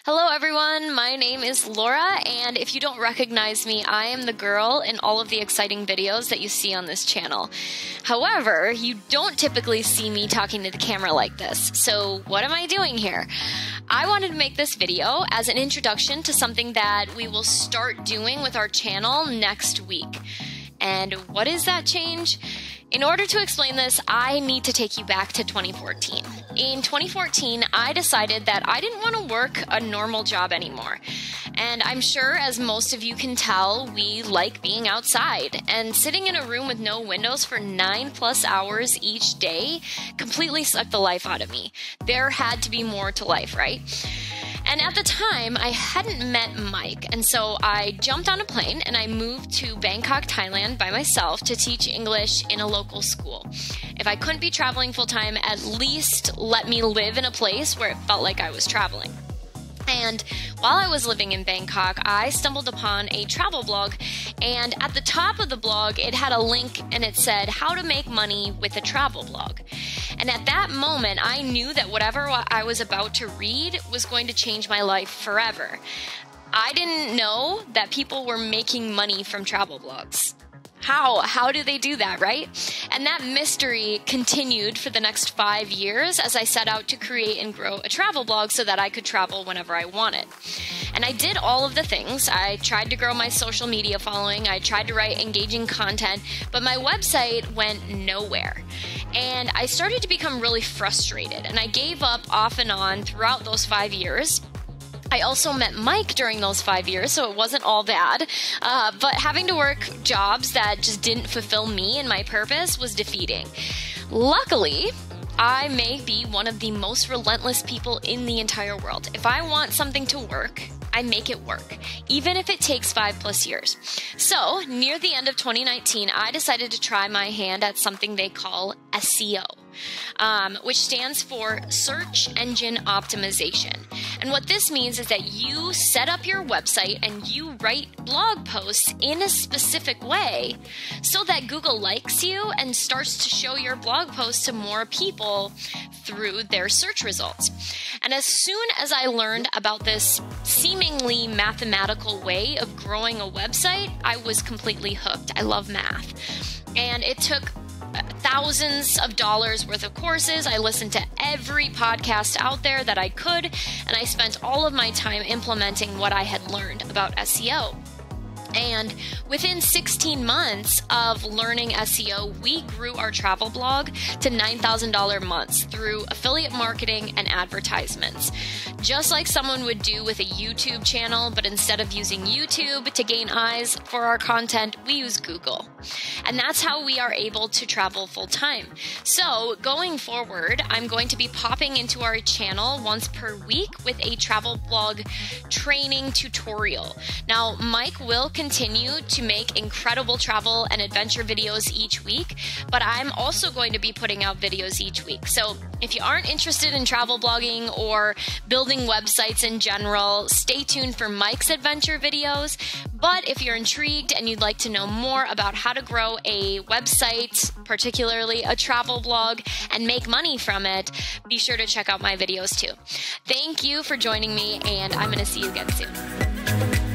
Hello everyone, my name is Laura, and if you don't recognize me, I am the girl in all of the exciting videos that you see on this channel. However, you don't typically see me talking to the camera like this, so what am I doing here? I wanted to make this video as an introduction to something that we will start doing with our channel next week. And what is that change? In order to explain this, I need to take you back to 2014. In 2014, I decided that I didn't want to work a normal job anymore. And I'm sure, as most of you can tell, we like being outside. And sitting in a room with no windows for 9+ hours each day completely sucked the life out of me. There had to be more to life, right? And at the time, I hadn't met Mike, and so I jumped on a plane and I moved to Bangkok, Thailand by myself to teach English in a local school. If I couldn't be traveling full-time, at least let me live in a place where it felt like I was traveling. And while I was living in Bangkok, I stumbled upon a travel blog, and at the top of the blog, it had a link and it said, how to make money with a travel blog. And at that moment, I knew that whatever I was about to read was going to change my life forever. I didn't know that people were making money from travel blogs. How do they do that, right? And that mystery continued for the next 5 years as I set out to create and grow a travel blog so that I could travel whenever I wanted. And I did all of the things. I tried to grow my social media following. I tried to write engaging content, but my website went nowhere. And I started to become really frustrated, and I gave up off and on throughout those 5 years. I also met Mike during those 5 years, so it wasn't all bad. But having to work jobs that just didn't fulfill me and my purpose was defeating. Luckily, I may be one of the most relentless people in the entire world. If I want something to work, I make it work, even if it takes 5+ years. So, near the end of 2019, I decided to try my hand at something they call SEO, which stands for Search Engine Optimization. And what this means is that you set up your website and you write blog posts in a specific way so that Google likes you and starts to show your blog posts to more people through their search results. And as soon as I learned about this seemingly mathematical way of growing a website, I was completely hooked. I love math. And it took thousands of dollars worth of courses. I listened to every podcast out there that I could, and I spent all of my time implementing what I had learned about SEO. And within 16 months of learning SEO, we grew our travel blog to $9,000 months through affiliate marketing and advertisements. Just like someone would do with a YouTube channel, but instead of using YouTube to gain eyes for our content, we use Google. And that's how we are able to travel full time. So going forward, I'm going to be popping into our channel once per week with a travel blog training tutorial. Now, Mike will continue to make incredible travel and adventure videos each week, but I'm also going to be putting out videos each week. So if you aren't interested in travel blogging or building websites in general, stay tuned for Mike's adventure videos. But if you're intrigued and you'd like to know more about how to grow a website, particularly a travel blog, and make money from it, be sure to check out my videos too. Thank you for joining me, and I'm going to see you again soon.